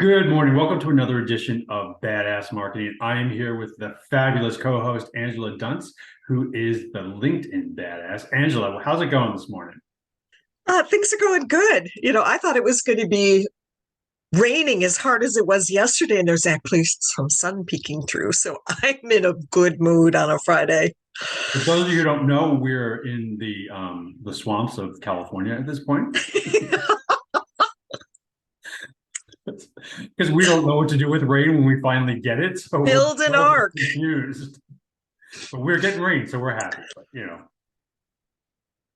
Good morning. Welcome to another edition of Badass Marketing. I am here with the fabulous co-host, Angela Dunce, who is the LinkedIn Badass. Angela, how's it going this morning? Things are going good. I thought it was going to be raining as hard as it was yesterday, and there's actually some sun peeking through. So I'm in a good mood on a Friday. For those of you who don't know, we're in the swamps of California at this point because we don't know what to do with rain when we finally get it. So we're Build an so ark. confused. But we're getting rain, so we're happy. But.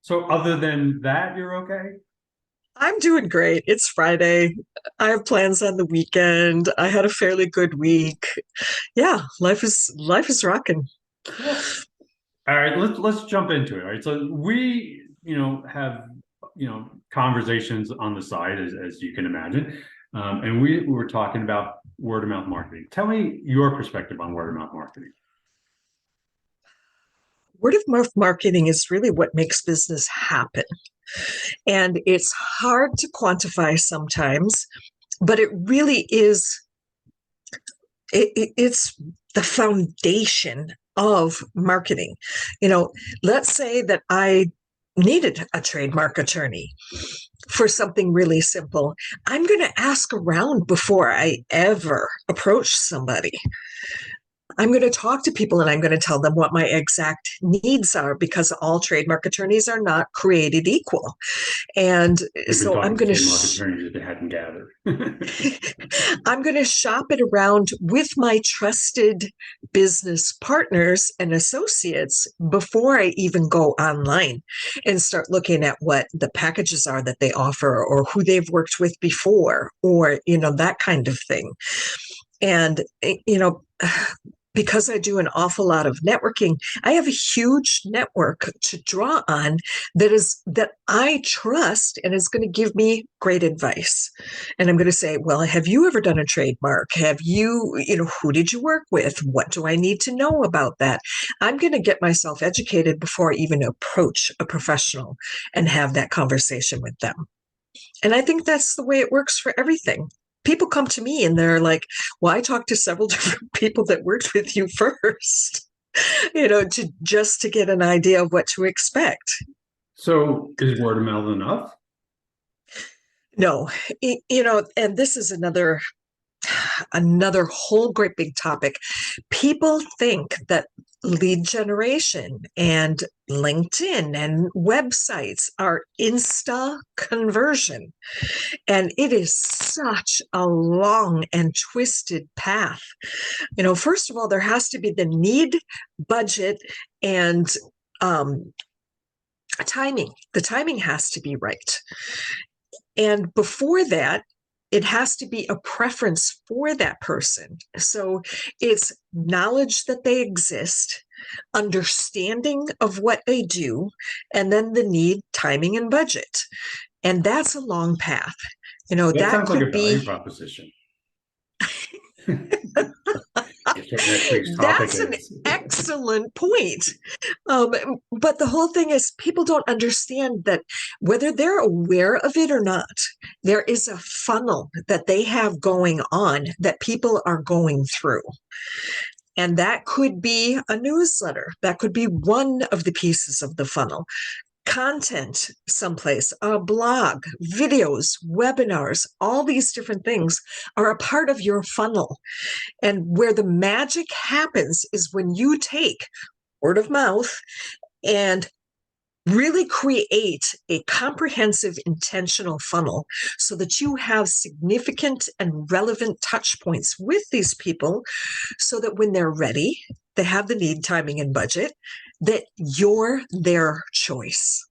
So other than that, you're okay? I'm doing great. It's Friday. I have plans on the weekend. I had a fairly good week. Yeah, life is rocking. Cool. All right, let's jump into it. All right, so we have conversations on the side, as you can imagine, and we were talking about word of mouth marketing. Tell me your perspective on word of mouth marketing. Word of mouth marketing is really what makes business happen. And it's hard to quantify sometimes, but it really is, it's the foundation of marketing. Let's say that I needed a trademark attorney for something really simple. I'm going to ask around before I ever approach somebody. I'm going to talk to people and I'm going to tell them what my exact needs are, because all trademark attorneys are not created equal. And We've been so I'm talking to going trademark to attorneys if they hadn't gathered. I'm going to shop it around with my trusted business partners and associates before I even go online and start looking at what the packages are that they offer, or who they've worked with before, or that kind of thing. And because I do an awful lot of networking, I have a huge network to draw on that I trust and is going to give me great advice. And I'm going to say, well, have you ever done a trademark? Have you, who did you work with? What do I need to know about that? I'm going to get myself educated before I even approach a professional and have that conversation with them. And I think that's the way it works for everything. People come to me and they're like, well, I talked to several different people that worked with you first, to get an idea of what to expect. So is word of mouth enough? No, and this is another whole great big topic. People think that lead generation and LinkedIn and websites are insta conversion. And it is such a long and twisted path. First of all, there has to be the need, budget, and timing. The timing has to be right. And before that, it has to be a preference for that person. So it's knowledge that they exist, understanding of what they do, and then the need, timing, and budget. And that's a long path. That That sounds like a could value be proposition. That's what next week's topic That's an is. excellent point. But the whole thing is, people don't understand that whether they're aware of it or not, there is a funnel that they have going on that people are going through. And that could be a newsletter. That could be one of the pieces of the funnel. Content someplace, a blog, videos, webinars, all these different things are a part of your funnel. And where the magic happens is when you take word of mouth and really create a comprehensive, intentional funnel so that you have significant and relevant touch points with these people, so that when they're ready, they have the need, timing, and budget, that you're their choice.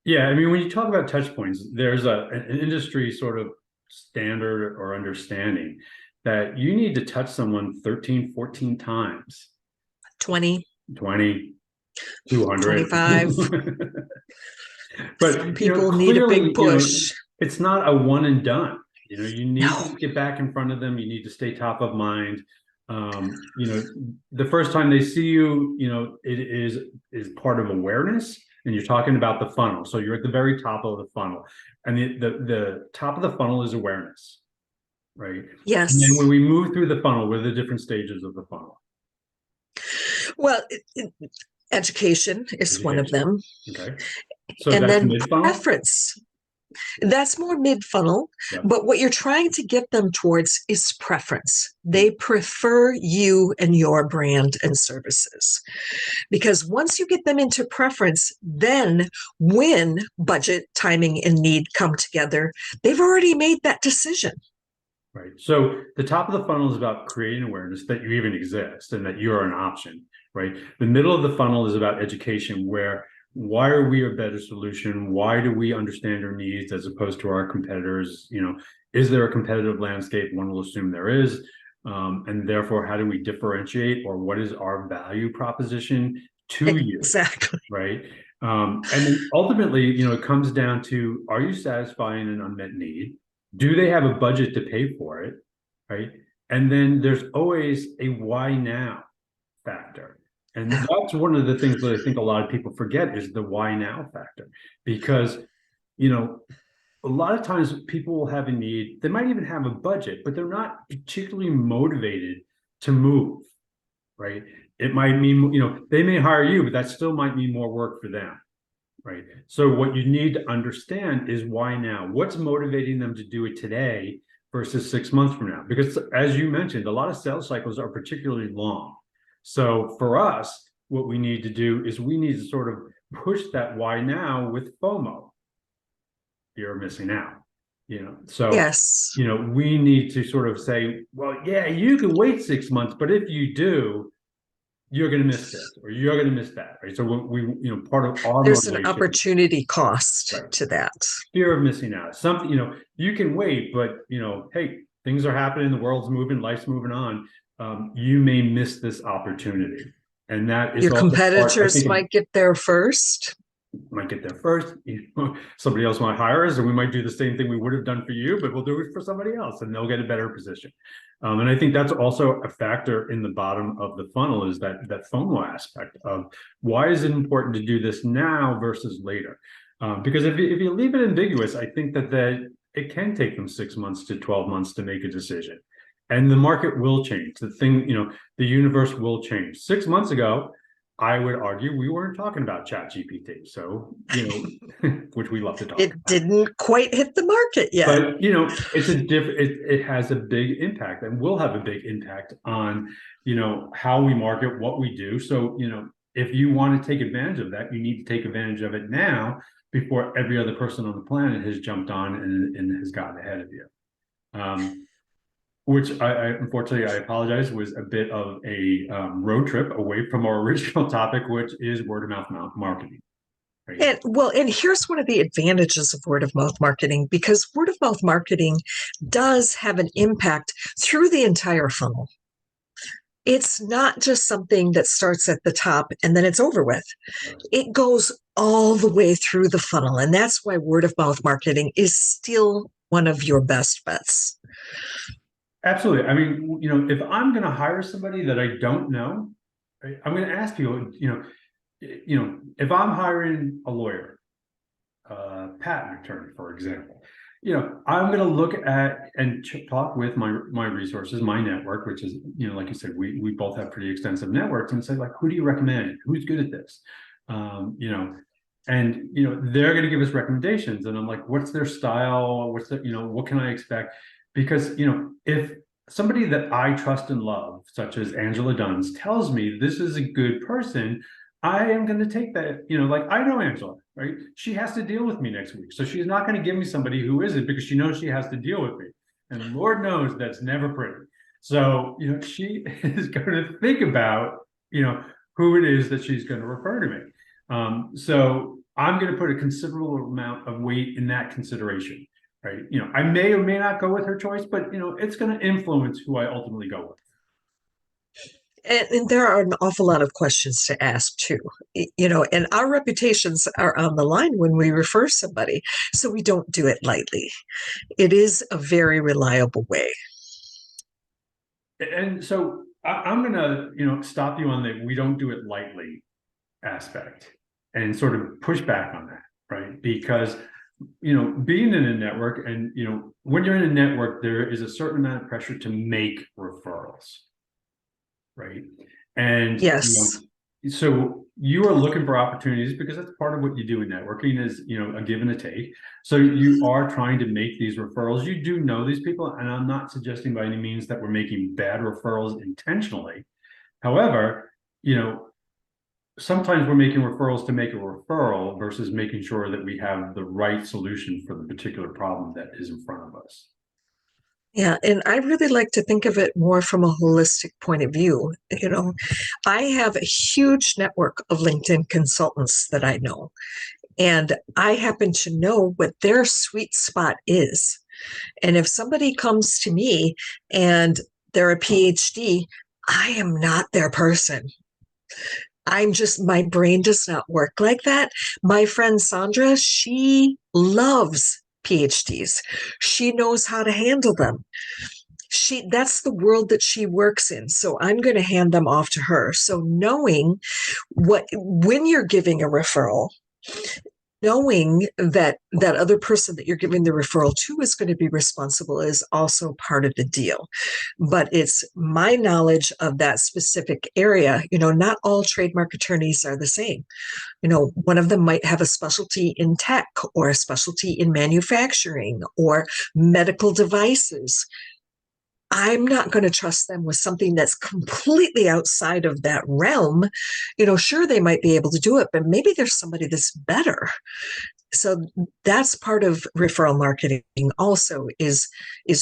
Yeah, I mean, when you talk about touch points, there's an industry sort of standard or understanding that you need to touch someone 13, 14 times. 20, 20, 200. 25. But, Some people need a clearly, big push. it's not a one and done. You need No. to get back in front of them. You need to stay top of mind. The first time they see you, it is part of awareness, and you're talking about the funnel. So you're at the very top of the funnel, and the top of the funnel is awareness, right? And then when Yes. we move through the funnel, what are the different stages of the funnel? Well, education is one of Education. them. Okay. So And that's then mid-funnel? preference. That's more mid funnel, Yeah. but what you're trying to get them towards is preference. Hmm. They prefer you and your brand and services. Because once you get them into preference, then when budget, timing, and need come together, they've already made that decision. Right. So the top of the funnel is about creating awareness that you even exist and that you're an option, right? The middle of the funnel is about education, where why are we a better solution? Why do we understand your needs as opposed to our competitors? Is there a competitive landscape? One will assume there is. And therefore, how do we differentiate, or what is our value proposition to you, Exactly. right? And then ultimately, it comes down to, are you satisfying an unmet need? Do they have a budget to pay for it, right? And then there's always a why now factor. And Yeah. that's one of the things that I think a lot of people forget, is the why now factor. Because, you know, a lot of times people will have a need, they might even have a budget, but they're not particularly motivated to move, right? It might mean, they may hire you, but that still might mean more work for them. Right. So what you need to understand is why now? What's motivating them to do it today versus 6 months from now? Because as you mentioned, a lot of sales cycles are particularly long. So for us, what we need to do is we need to sort of push that why now with FOMO. You're missing out. So Yes. we need to sort of say, well, yeah, you can wait 6 months, but if you do, you're going to miss this or you're going to miss that, right? So part of our There's an motivation, opportunity cost right? to that. Fear of missing out. Something, you can wait, but hey, things are happening, the world's moving, life's moving on. You may miss this opportunity. And that is Your also part, I competitors think, of, might get there first. might get there first. Somebody else might hire us, and we might do the same thing we would have done for you, but we'll do it for somebody else, and they'll get a better position. And I think that's also a factor in the bottom of the funnel, is that FOMO aspect of, why is it important to do this now versus later? Because if you leave it ambiguous, I think that it can take them 6 months to 12 months to make a decision, and the market will change. The universe will change. 6 months ago, I would argue we weren't talking about Chat GPT, so which we love to talk It about. didn't quite hit the market yet. But it's a different. It has a big impact, and will have a big impact on how we market, what we do. So if you want to take advantage of that, you need to take advantage of it now, before every other person on the planet has jumped on and has gotten ahead of you. Which I unfortunately, I apologize, was a bit of a road trip away from our original topic, which is word of mouth marketing. Right? And here's one of the advantages of word of mouth marketing, because word of mouth marketing does have an impact through the entire funnel. It's not just something that starts at the top and then it's over with. It goes all the way through the funnel. And that's why word of mouth marketing is still one of your best bets. Absolutely. I mean, if I'm going to hire somebody that I don't know, right, I'm going to ask people, if I'm hiring a lawyer, patent attorney, for example, I'm going to look at and talk with my resources, my network, which is, like you said, we both have pretty extensive networks, and say, like, who do you recommend? Who's good at this? And they're going to give us recommendations, and I'm like, what's their style? What's what can I expect? Because if somebody that I trust and love, such as Angela Duns, tells me this is a good person, I am going to take that. Like, I know Angela, right? She has to deal with me next week, so she's not going to give me somebody who isn't, because she knows she has to deal with me, and Lord knows that's never pretty. So she is going to think about who it is that she's going to refer to me. So I'm going to put a considerable amount of weight in that consideration, right? I may or may not go with her choice, but it's going to influence who I ultimately go with. And there are an awful lot of questions to ask too, and our reputations are on the line when we refer somebody. So we don't do it lightly. It is a very reliable way. And so I'm going to stop you on the "we don't do it lightly" aspect, and sort of push back on that, right? Because being in a network, and when you're in a network, there is a certain amount of pressure to make referrals, right? And Yes. so you are looking for opportunities because that's part of what you do in networking is a give and a take. So you are trying to make these referrals. You do know these people, and I'm not suggesting by any means that we're making bad referrals intentionally. However, sometimes we're making referrals to make a referral versus making sure that we have the right solution for the particular problem that is in front of us. Yeah, and I really like to think of it more from a holistic point of view. I have a huge network of LinkedIn consultants that I know, and I happen to know what their sweet spot is. And if somebody comes to me and they're a PhD, I am not their person. My brain does not work like that. My friend Sandra, she loves PhDs. She knows how to handle them. That's the world that she works in. So I'm going to hand them off to her. So knowing when you're giving a referral, knowing that that other person that you're giving the referral to is going to be responsible is also part of the deal. But it's my knowledge of that specific area. Not all trademark attorneys are the same. One of them might have a specialty in tech or a specialty in manufacturing or medical devices. I'm not going to trust them with something that's completely outside of that realm. Sure, they might be able to do it, but maybe there's somebody that's better. So that's part of referral marketing also is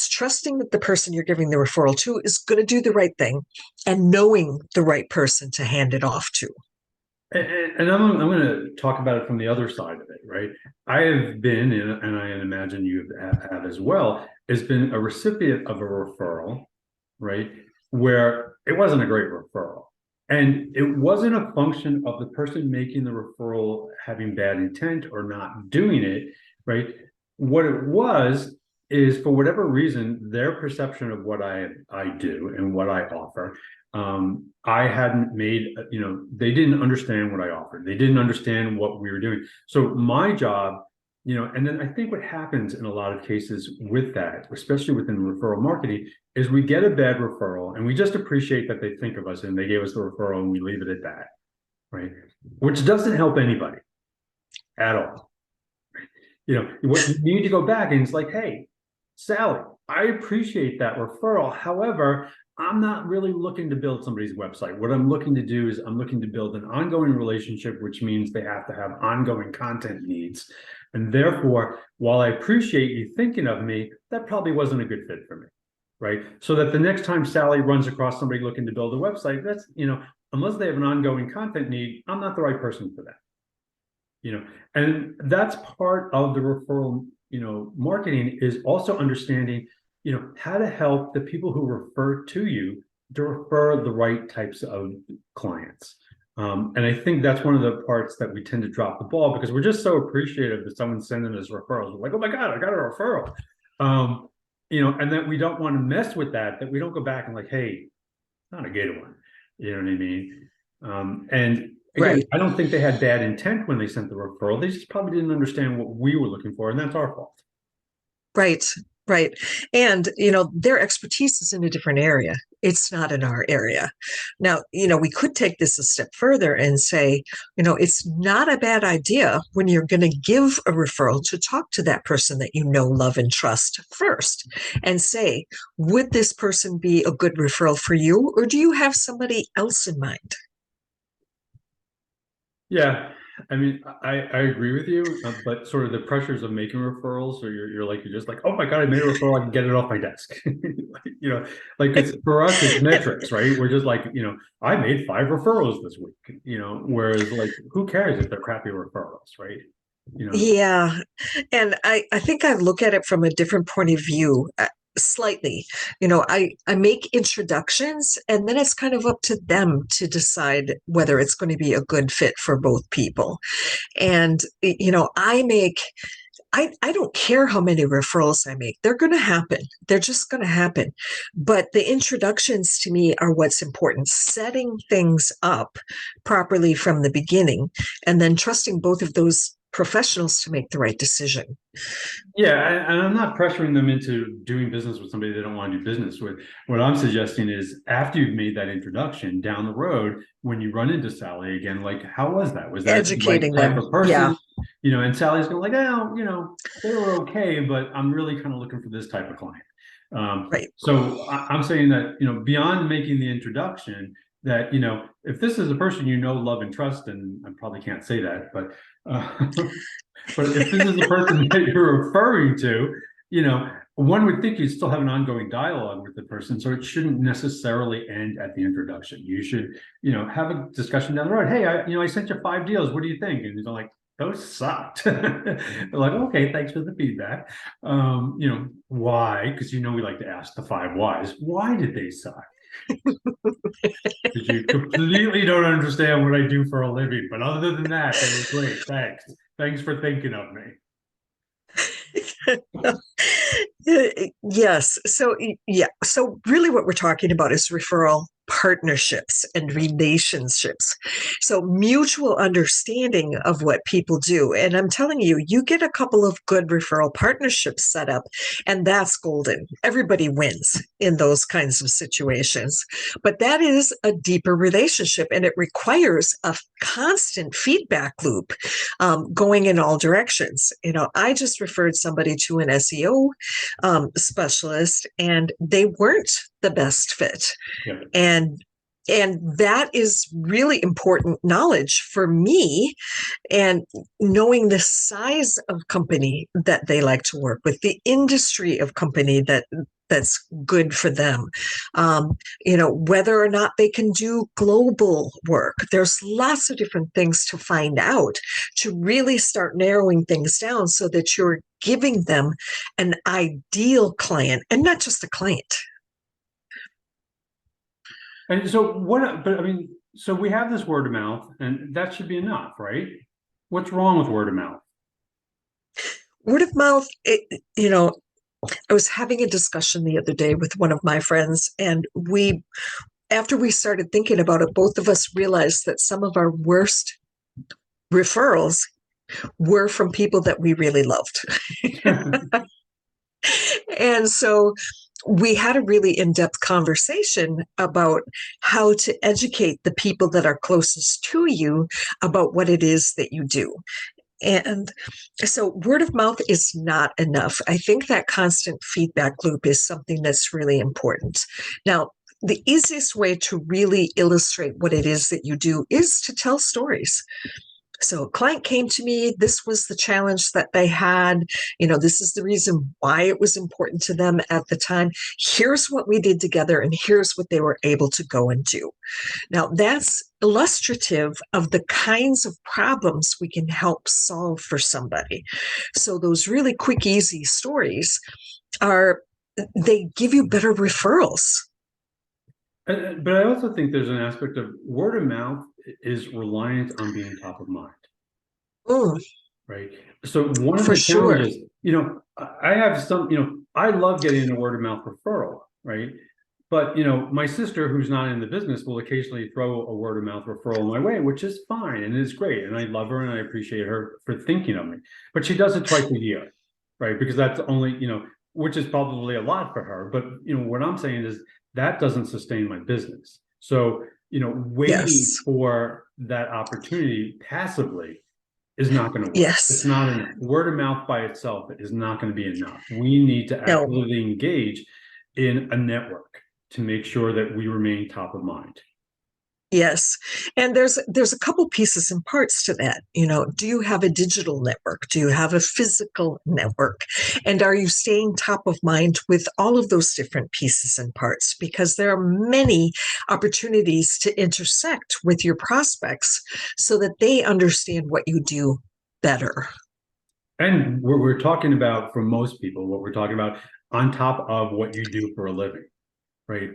trusting that the person you're giving the referral to is going to do the right thing and knowing the right person to hand it off to. And I'm going to talk about it from the other side of it, right? I have been, and I imagine you have as well, has been a recipient of a referral, right? Where it wasn't a great referral. And it wasn't a function of the person making the referral having bad intent or not doing it, right? What it was is, for whatever reason, their perception of what I do and what I offer, I hadn't made, they didn't understand what I offered. They didn't understand what we were doing. So my job, and then I think what happens in a lot of cases with that, especially within referral marketing, is we get a bad referral and we just appreciate that they think of us and they gave us the referral and we leave it at that, right? Which doesn't help anybody at all. What you need to go back and it's like, hey, Sally, I appreciate that referral. However, I'm not really looking to build somebody's website. What I'm looking to do is I'm looking to build an ongoing relationship, which means they have to have ongoing content needs. And therefore, while I appreciate you thinking of me, that probably wasn't a good fit for me, right? So that the next time Sally runs across somebody looking to build a website, that's, unless they have an ongoing content need, I'm not the right person for that. And that's part of the referral, marketing is also understanding, how to help the people who refer to you to refer the right types of clients. And I think that's one of the parts that we tend to drop the ball because we're just so appreciative that someone's sending us referrals. We're like, oh my God, I got a referral. And that we don't want to mess with that we don't go back and like, hey, not a good one. You know what I mean? And again, Right. I don't think they had bad intent when they sent the referral. They just probably didn't understand what we were looking for, and that's our fault. Right. Right. And, their expertise is in a different area. It's not in our area. Now, we could take this a step further and say, it's not a bad idea when you're going to give a referral to talk to that person that you know, love, and trust first and say, would this person be a good referral for you? Or do you have somebody else in mind? Yeah, I mean, I agree with you, but sort of the pressures of making referrals, or you're just like, oh my God, I made a referral, I can get it off my desk. Like it's for us, it's metrics, right? We're just like, I made 5 referrals this week, whereas like, who cares if they're crappy referrals, right? Yeah. And I think I look at it from a different point of view. Slightly, I make introductions and then it's kind of up to them to decide whether it's going to be a good fit for both people. And, I don't care how many referrals I make. They're going to happen. They're just going to happen. But the introductions to me are what's important. Setting things up properly from the beginning and then trusting both of those professionals to make the right decision. Yeah, and I'm not pressuring them into doing business with somebody they don't want to do business with. What I'm suggesting is after you've made that introduction down the road, when you run into Sally again, like, how was that? Was that the right Educating type them. of Yeah, person? And Sally's going like, oh, they were okay, but I'm really kind of looking for this type of client. right. So I'm saying that, beyond making the introduction, that, if this is a person love, and trust, and I probably can't say that, but but if this is the person that you're referring to, one would think you'd still have an ongoing dialogue with the person. So it shouldn't necessarily end at the introduction. You should, have a discussion down the road. Hey, I sent you 5 deals. What do you think? And they're like, those sucked. They're like, okay, thanks for the feedback. Why? Because we like to ask the 5 whys. Why did they suck? Because you completely don't understand what I do for a living. But other than that, they were great. Thanks. Thanks for thinking of me. Yes. So, yeah. So, really, what we're talking about is referral partnerships and relationships. So, mutual understanding of what people do. And I'm telling you, you get a couple of good referral partnerships set up, and that's golden. Everybody wins in those kinds of situations. But that is a deeper relationship, and it requires a constant feedback loop going in all directions. I just referred somebody to an SEO specialist, and they weren't the best fit. Yeah. And that is really important knowledge for me, and knowing the size of company that they like to work with, the industry of company that's good for them. Whether or not they can do global work. There's lots of different things to find out to really start narrowing things down so that you're giving them an ideal client and not just a client. And so but I mean, so we have this word of mouth, and that should be enough, right? What's wrong with word of mouth? Word of mouth, I was having a discussion the other day with one of my friends, and after we started thinking about it, both of us realized that some of our worst referrals were from people that we really loved. And so we had a really in-depth conversation about how to educate the people that are closest to you about what it is that you do. And so word of mouth is not enough. I think that constant feedback loop is something that's really important. Now, the easiest way to really illustrate what it is that you do is to tell stories. So a client came to me, this was the challenge that they had, this is the reason why it was important to them at the time. Here's what we did together, and here's what they were able to go and do. Now, that's illustrative of the kinds of problems we can help solve for somebody. So those really quick, easy stories they give you better referrals. But I also think there's an aspect of word of mouth is reliant on being top of mind. Mm, Right. So one of for the sure. challenges, I have some, I love getting a word of mouth referral, right? But my sister, who's not in the business, will occasionally throw a word of mouth referral my way, which is fine and it's great. And I love her and I appreciate her for thinking of me. But she does it twice a year, right? Because that's only, which is probably a lot for her. But what I'm saying is that doesn't sustain my business. So, waiting Yes. for that opportunity passively is not going to work. It's Yes. not enough. Word of mouth by itself is not going to be enough. We need to No. actively engage in a network to make sure that we remain top of mind. Yes. And there's a couple pieces and parts to that. Do you have a digital network? Do you have a physical network? And are you staying top of mind with all of those different pieces and parts? Because there are many opportunities to intersect with your prospects so that they understand what you do better. And we're talking about, for most people, what we're talking about on top of what you do for a living, right?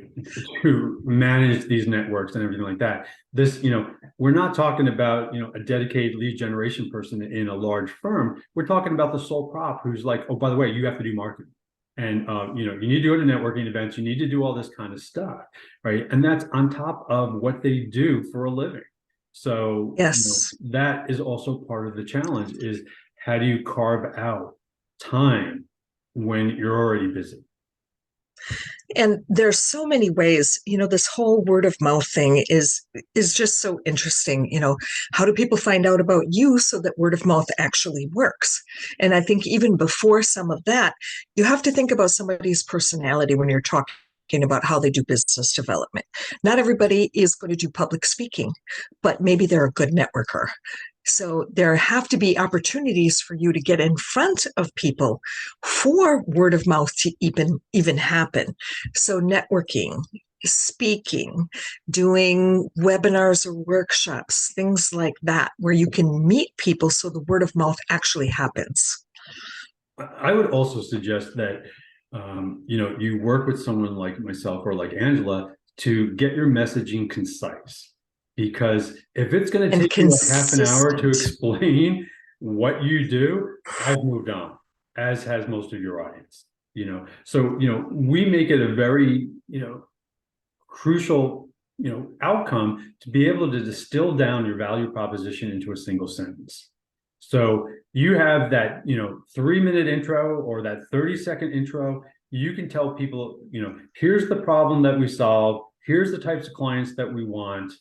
To manage these networks and everything like that. This, we're not talking about, a dedicated lead generation person in a large firm. We're talking about the sole prop who's like, oh, by the way, you have to do marketing. And, you need to go to networking events. You need to do all this kind of stuff, right? And that's on top of what they do for a living. So, Yes. that is also part of the challenge is how do you carve out time when you're already busy? And there's so many ways, this whole word of mouth thing is just so interesting. How do people find out about you so that word of mouth actually works? And I think even before some of that, you have to think about somebody's personality when you're talking about how they do business development. Not everybody is going to do public speaking, but maybe they're a good networker. So there have to be opportunities for you to get in front of people for word of mouth to even happen. So networking, speaking, doing webinars or workshops, things like that, where you can meet people so the word of mouth actually happens. I would also suggest that you work with someone like myself or like Angela to get your messaging concise. Because if it's going to And take you like half an hour to consistent. explain what you do, I've moved on, as has most of your audience. So we make it a very crucial outcome to be able to distill down your value proposition into a single sentence. So you have that 3-minute intro or that 30-second intro. You can tell people, here's the problem that we solve, here's the types of clients that we want,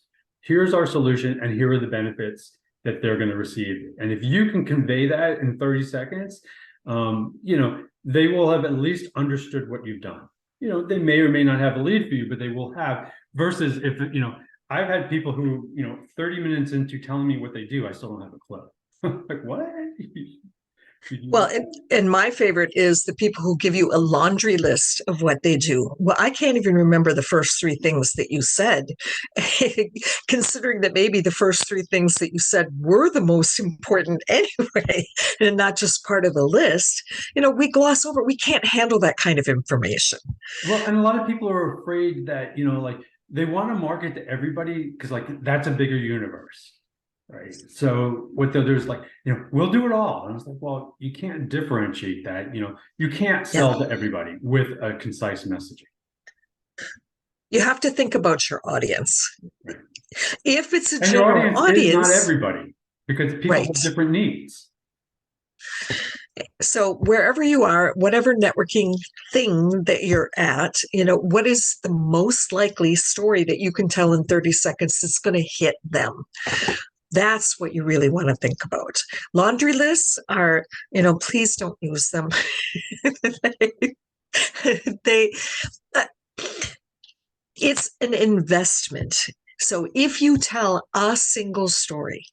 here's our solution, and here are the benefits that they're going to receive. And if you can convey that in 30 seconds, they will have at least understood what you've done. They may or may not have a lead for you, but they will have. Versus if I've had people who 30 minutes into telling me what they do, I still don't have a clue. Like, what? Well, and my favorite is the people who give you a laundry list of what they do. Well, I can't even remember the first three things that you said, considering that maybe the first three things that you said were the most important anyway, and not just part of the list. We gloss over, we can't handle that kind of information. Well, and a lot of people are afraid that, like they want to market to everybody because like that's a bigger universe. Right. So what they'll do is like, we'll do it all. And it's like, well, you can't differentiate that. You can't Yeah. sell to everybody with a concise messaging. You have to think about your audience. Right. If it's a And your general audience is not audience, everybody because people right. have different needs. So wherever you are, whatever networking thing that you're at, what is the most likely story that you can tell in 30 seconds that's going to hit them? That's what you really want to think about. Laundry lists are, please don't use them. they, uh, it's an investment. So if you tell a single story,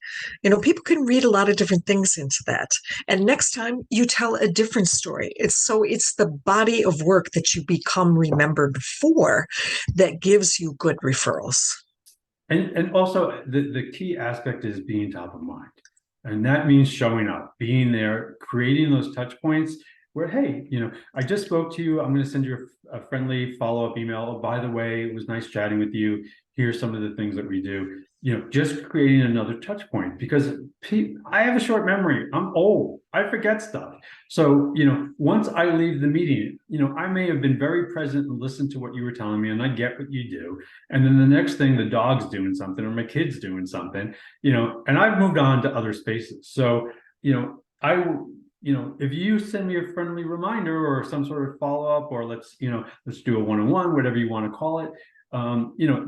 people can read a lot of different things into that. And next time you tell a different story. It's the body of work that you become remembered for that gives you good referrals. And also the key aspect is being top of mind. And that means showing up, being there, creating those touch points where, hey, I just spoke to you. I'm going to send you a friendly follow-up email. Oh, by the way, it was nice chatting with you. Here's some of the things that we do. Just creating another touch point because I have a short memory. I'm old. I forget stuff. So, once I leave the meeting, I may have been very present and listened to what you were telling me and I get what you do. And then the next thing, the dog's doing something or my kid's doing something, and I've moved on to other spaces. So, if you send me a friendly reminder or some sort of follow-up, or let's do a one-on-one, whatever you want to call it,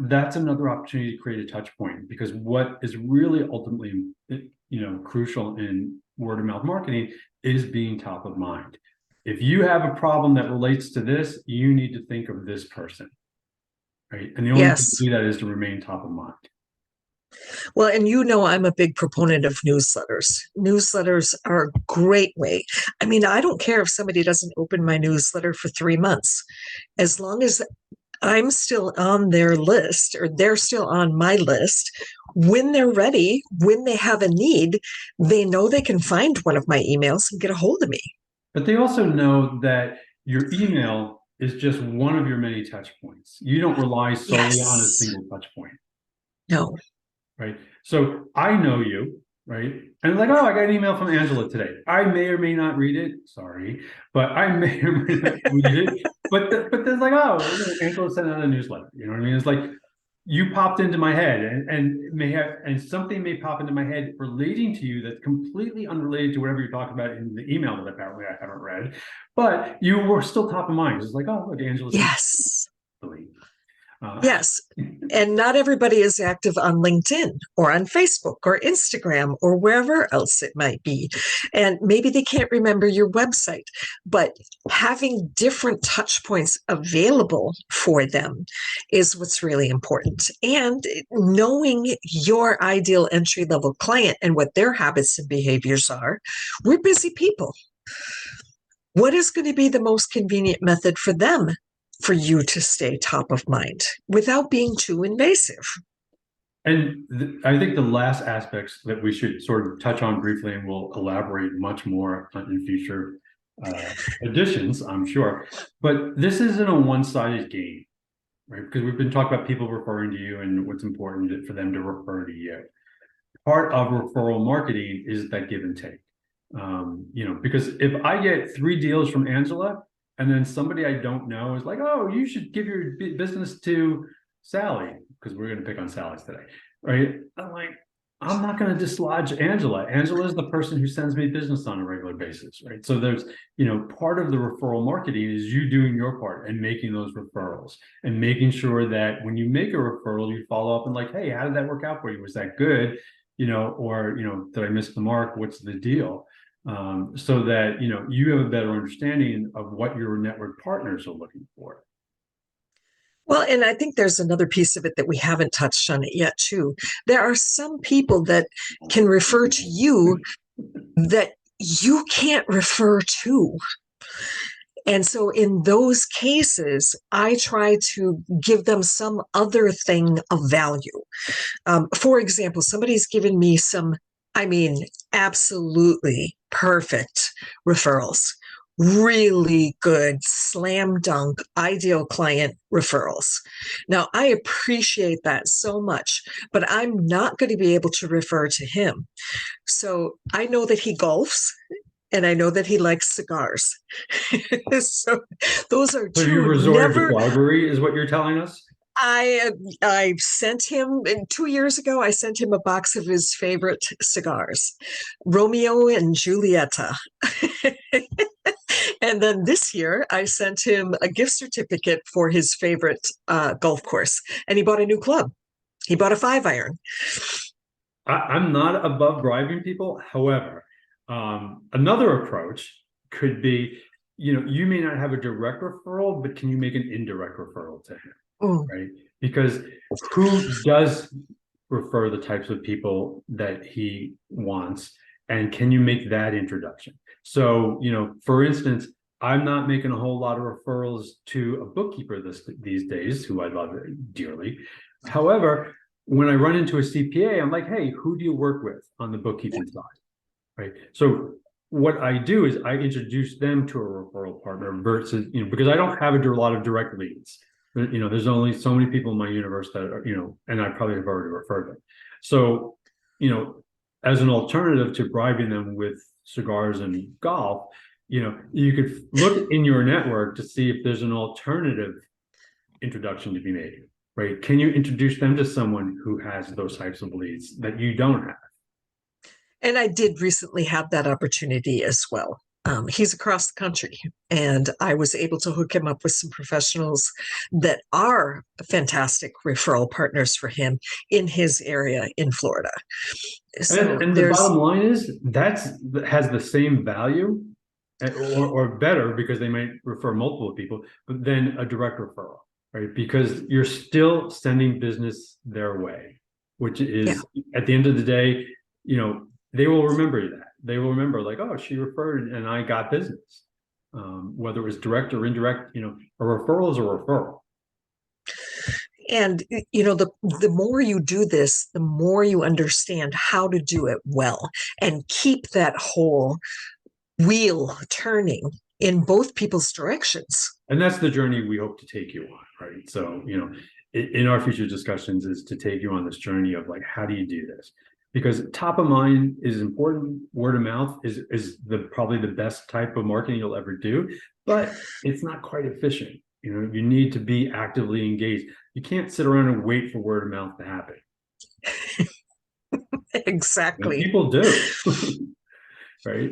that's another opportunity to create a touch point because what is really ultimately, crucial in word of mouth marketing is being top of mind. If you have a problem that relates to this, you need to think of this person. Right. And the only way to Yes. do that is to remain top of mind. Well, and I'm a big proponent of newsletters. Newsletters are a great way. I mean, I don't care if somebody doesn't open my newsletter for 3 months, as long as I'm still on their list or they're still on my list. When they're ready, when they have a need, they know they can find one of my emails and get a hold of me. But they also know that your email is just one of your many touch points. You don't rely solely on a Yes. single touch point. No. Right. So I know you, right? And like, oh, I got an email from Angela today. I may or may not read it. Sorry, but I may or may not read it. But there's like, oh, Angela sent out a newsletter. You know what I mean? It's like you popped into my head, and something may pop into my head relating to you that's completely unrelated to whatever you're talking about in the email that apparently I haven't read, but you were still top of mind. It's like, oh, look, Angela's Yes. delete. Yes. And not everybody is active on LinkedIn or on Facebook or Instagram or wherever else it might be. And maybe they can't remember your website, but having different touch points available for them is what's really important. And knowing your ideal entry level client and what their habits and behaviors are. We're busy people. What is going to be the most convenient method for them for you to stay top of mind without being too invasive? And I think the last aspects that we should sort of touch on briefly, and we'll elaborate much more in future editions, I'm sure. But this isn't a one-sided game, right? Because we've been talking about people referring to you and what's important for them to refer to you. Part of referral marketing is that give and take. Because if I get 3 deals from Angela, and then somebody I don't know is like, oh, you should give your business to Sally, because we're going to pick on Sally's today, right? I'm like, I'm not going to dislodge Angela. Angela is the person who sends me business on a regular basis, right? So there's, part of the referral marketing is you doing your part and making those referrals and making sure that when you make a referral, you follow up and like, hey, how did that work out for you? Was that good? Or, did I miss the mark? What's the deal? So that, you have a better understanding of what your network partners are looking for. Well, and I think there's another piece of it that we haven't touched on it yet, too. There are some people that can refer to you that you can't refer to. And so in those cases, I try to give them some other thing of value. For example, somebody's given me some, absolutely perfect referrals. Really good, slam dunk, ideal client referrals. Now, I appreciate that so much, but I'm not going to be able to refer to him. So I know that he golfs and I know that he likes cigars. So those are So you two resorted to never. bribery, is what you're telling us? I sent him 2 years ago. I sent him a box of his favorite cigars, Romeo and Julieta. And then this year, I sent him a gift certificate for his favorite golf course, and he bought a new club. He bought a 5-iron. I'm not above bribing people. However, another approach could be, you may not have a direct referral, but can you make an indirect referral to him? Right? Because who does refer the types of people that he wants, and can you make that introduction? So, for instance, I'm not making a whole lot of referrals to a bookkeeper these days, who I love dearly. However, when I run into a CPA, I'm like, hey, who do you work with on the bookkeeping side? Right. So what I do is I introduce them to a referral partner versus, because I don't have a lot of direct leads. There's only so many people in my universe that are, and I probably have already referred them. So, as an alternative to bribing them with cigars and golf, you could look in your network to see if there's an alternative introduction to be made, right? Can you introduce them to someone who has those types of leads that you don't have? And I did recently have that opportunity as well. He's across the country, and I was able to hook him up with some professionals that are fantastic referral partners for him in his area in Florida. So and the bottom line is that has the same value, or better, because they might refer multiple people, but then a direct referral, right? Because you're still sending business their way, which is, at the end of the day, they will remember that. They will remember, like, oh, she referred and I got business. Whether it was direct or indirect, a referral is a referral. And the more you do this, the more you understand how to do it well and keep that whole wheel turning in both people's directions. And that's the journey we hope to take you on, right? So, in our future discussions is to take you on this journey of like, how do you do this? Because top of mind is important. Word of mouth is probably the best type of marketing you'll ever do, but it's not quite efficient. You need to be actively engaged. You can't sit around and wait for word of mouth to happen. And Exactly. people do. Right?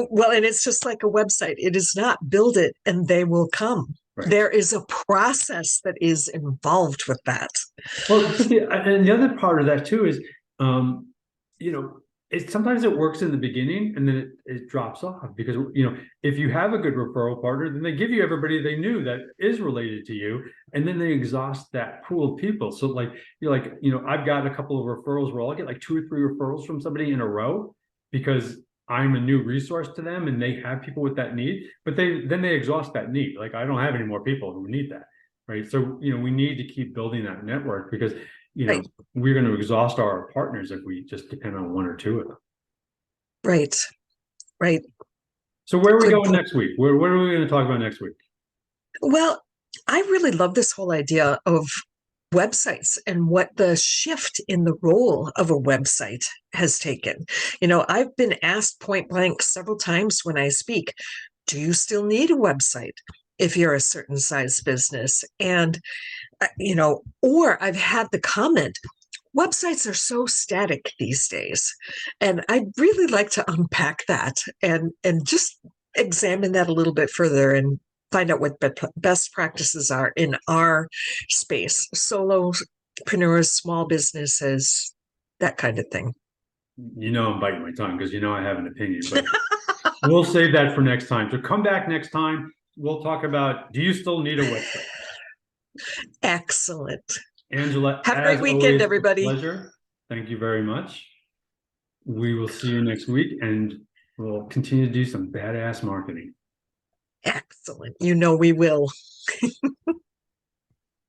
Well, and it's just like a website. It is not build it and they will come. Right. There is a process that is involved with that. Well, and the other part of that too is, um, you know, sometimes it works in the beginning and then it drops off because, if you have a good referral partner, then they give you everybody they knew that is related to you, and then they exhaust that pool of people. So like, you're like, I've got a couple of referrals where I'll get like 2 or 3 referrals from somebody in a row because I'm a new resource to them and they have people with that need, but they exhaust that need. Like, I don't have any more people who need that. Right. So, we need to keep building that network because, Right. we're going to exhaust our partners if we just depend on 1 or 2 of them. Right. Right. So where are we Good going point. next week? What are we going to talk about next week? Well, I really love this whole idea of websites and what the shift in the role of a website has taken. I've been asked point blank several times when I speak, do you still need a website if you're a certain size business? And, or I've had the comment, websites are so static these days. And I'd really like to unpack that and just examine that a little bit further and find out what best practices are in our space, solopreneurs, small businesses, that kind of thing. I'm biting my tongue because I have an opinion, but we'll save that for next time. So come back next time. We'll talk about, do you still need a website? Excellent. Angela, Have a great as weekend, always, a everybody. pleasure. Thank you very much. We will see you next week and we'll continue to do some badass marketing. Excellent. We will.